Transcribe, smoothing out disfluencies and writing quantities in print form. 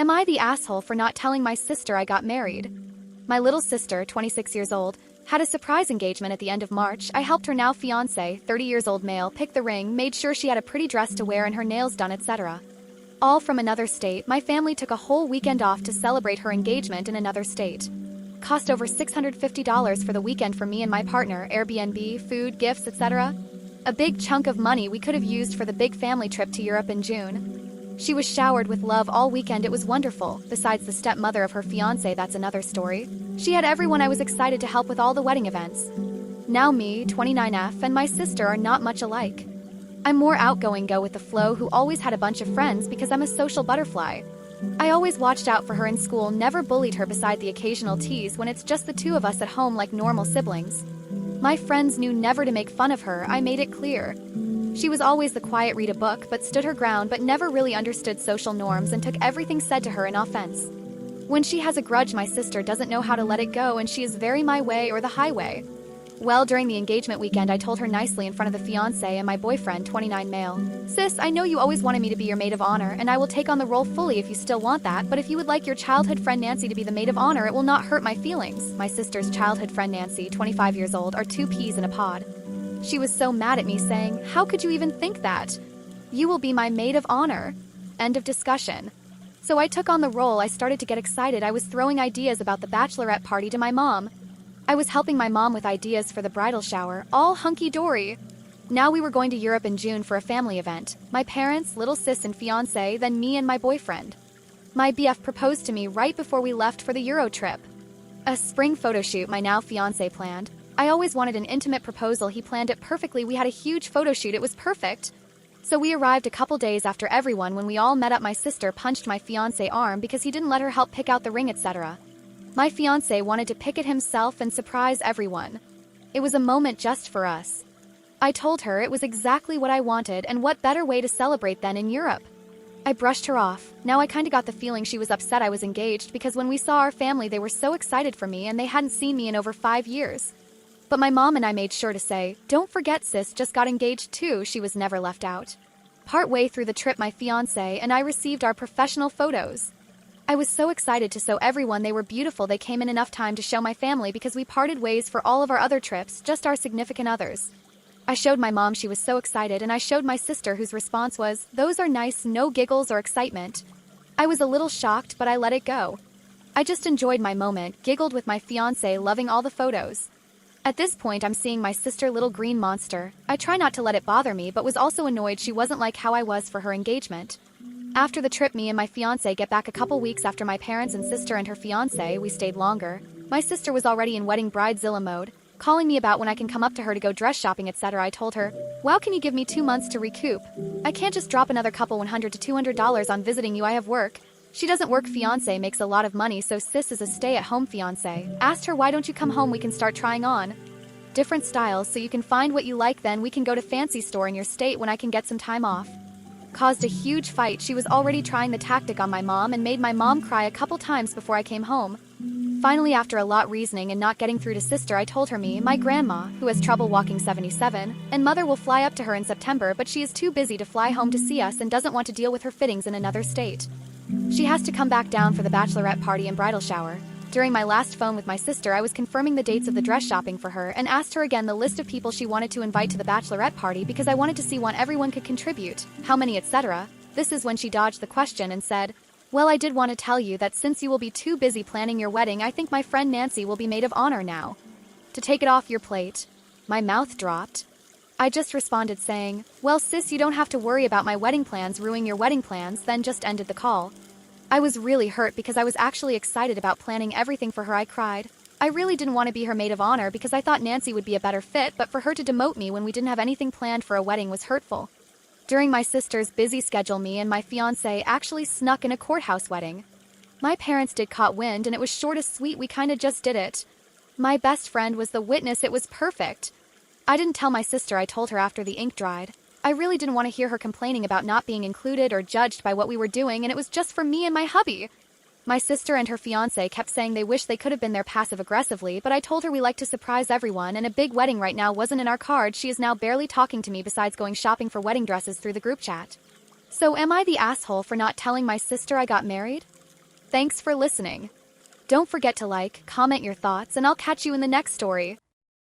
Am I the asshole for not telling my sister I got married? My little sister, 26 years old, had a surprise engagement at the end of March. I helped her now fiancé, 30 years old male, pick the ring, made sure she had a pretty dress to wear and her nails done, etc. All from another state. My family took a whole weekend off to celebrate her engagement in another state. Cost over $650 for the weekend for me and my partner, Airbnb, food, gifts, etc. A big chunk of money we could have used for the big family trip to Europe in June. She was showered with love all weekend. It was wonderful. Besides the stepmother of her fiancé, that's another story. She had everyone. I was excited to help with all the wedding events. Now me, 29F, and my sister are not much alike. I'm more outgoing, go with the flow, who always had a bunch of friends because I'm a social butterfly. I always watched out for her in school, never bullied her beside the occasional tease when it's just the two of us at home like normal siblings. My friends knew never to make fun of her. I made it clear. She was always the quiet, read a book, but stood her ground, but never really understood social norms and took everything said to her in offense. When she has a grudge, my sister doesn't know how to let it go, and she is very my way or the highway. Well, during the engagement weekend, I told her nicely in front of the fiancé and my boyfriend, 29 male. Sis, I know you always wanted me to be your maid of honor, and I will take on the role fully if you still want that, but if you would like your childhood friend Nancy to be the maid of honor, it will not hurt my feelings. My sister's childhood friend Nancy, 25 years old, are two peas in a pod. She was so mad at me, saying, "How could you even think that? You will be my maid of honor." End of discussion. So I took on the role. I started to get excited. I was throwing ideas about the bachelorette party to my mom. I was helping my mom with ideas for the bridal shower, all hunky-dory. Now we were going to Europe in June for a family event. My parents, little sis and fiancé, then me and my boyfriend. My BF proposed to me right before we left for the Euro trip. A spring photo shoot my now fiancé planned. I always wanted an intimate proposal. He planned it perfectly. We had a huge photo shoot. It was perfect. So we arrived a couple days after everyone. When we all met up, my sister punched my fiancé arm because he didn't let her help pick out the ring, etc. My fiancé wanted to pick it himself and surprise everyone. It was a moment just for us. I told her it was exactly what I wanted, and what better way to celebrate than in Europe. I brushed her off. Now I kinda got the feeling she was upset I was engaged, because when we saw our family they were so excited for me and they hadn't seen me in over 5 years. But my mom and I made sure to say, "Don't forget sis just got engaged too." She was never left out. Partway through the trip, my fiancé and I received our professional photos. I was so excited to show everyone they were beautiful. They came in enough time to show my family because we parted ways for all of our other trips, just our significant others. I showed my mom, she was so excited, and I showed my sister, whose response was, "Those are nice, no giggles or excitement." I was a little shocked, but I let it go. I just enjoyed my moment, giggled with my fiancé, loving all the photos. At this point, I'm seeing my sister, little green monster. I try not to let it bother me, but was also annoyed she wasn't like how I was for her engagement. After the trip, me and my fiancé get back a couple weeks after my parents and sister and her fiancé. We stayed longer. My sister was already in wedding bridezilla mode, calling me about when I can come up to her to go dress shopping, etc. I told her, "Well, can you give me 2 months to recoup? I can't just drop another couple $100 to $200 on visiting you. I have work." She doesn't work. Fiancé makes a lot of money, so sis is a stay-at-home fiancé. Asked her, "Why don't you come home? We can start trying on different styles so you can find what you like, then we can go to fancy store in your state when I can get some time off." Caused a huge fight. She was already trying the tactic on my mom and made my mom cry a couple times before I came home. Finally, after a lot reasoning and not getting through to sister, I told her my grandma, who has trouble walking, 77, and mother will fly up to her in September, but she is too busy to fly home to see us and doesn't want to deal with her fittings in another state. She has to come back down for the bachelorette party and bridal shower. During my last phone with my sister, I was confirming the dates of the dress shopping for her and asked her again the list of people she wanted to invite to the bachelorette party because I wanted to see what everyone could contribute, how many, etc. This is when she dodged the question and said, "Well, I did want to tell you that since you will be too busy planning your wedding, I think my friend Nancy will be maid of honor now. To take it off your plate." My mouth dropped. I just responded saying, "Well, sis, you don't have to worry about my wedding plans ruining your wedding plans," then just ended the call. I was really hurt because I was actually excited about planning everything for her. I cried. I really didn't want to be her maid of honor because I thought Nancy would be a better fit, but for her to demote me when we didn't have anything planned for a wedding was hurtful. During my sister's busy schedule, me and my fiancé actually snuck in a courthouse wedding. My parents did caught wind and it was short and sweet. We kinda just did it. My best friend was the witness. It was perfect. I didn't tell my sister. I told her after the ink dried. I really didn't want to hear her complaining about not being included or judged by what we were doing, and it was just for me and my hubby. My sister and her fiancé kept saying they wish they could have been there passive-aggressively, but I told her we like to surprise everyone, and a big wedding right now wasn't in our cards. She is now barely talking to me besides going shopping for wedding dresses through the group chat. So am I the asshole for not telling my sister I got married? Thanks for listening. Don't forget to like, comment your thoughts, and I'll catch you in the next story.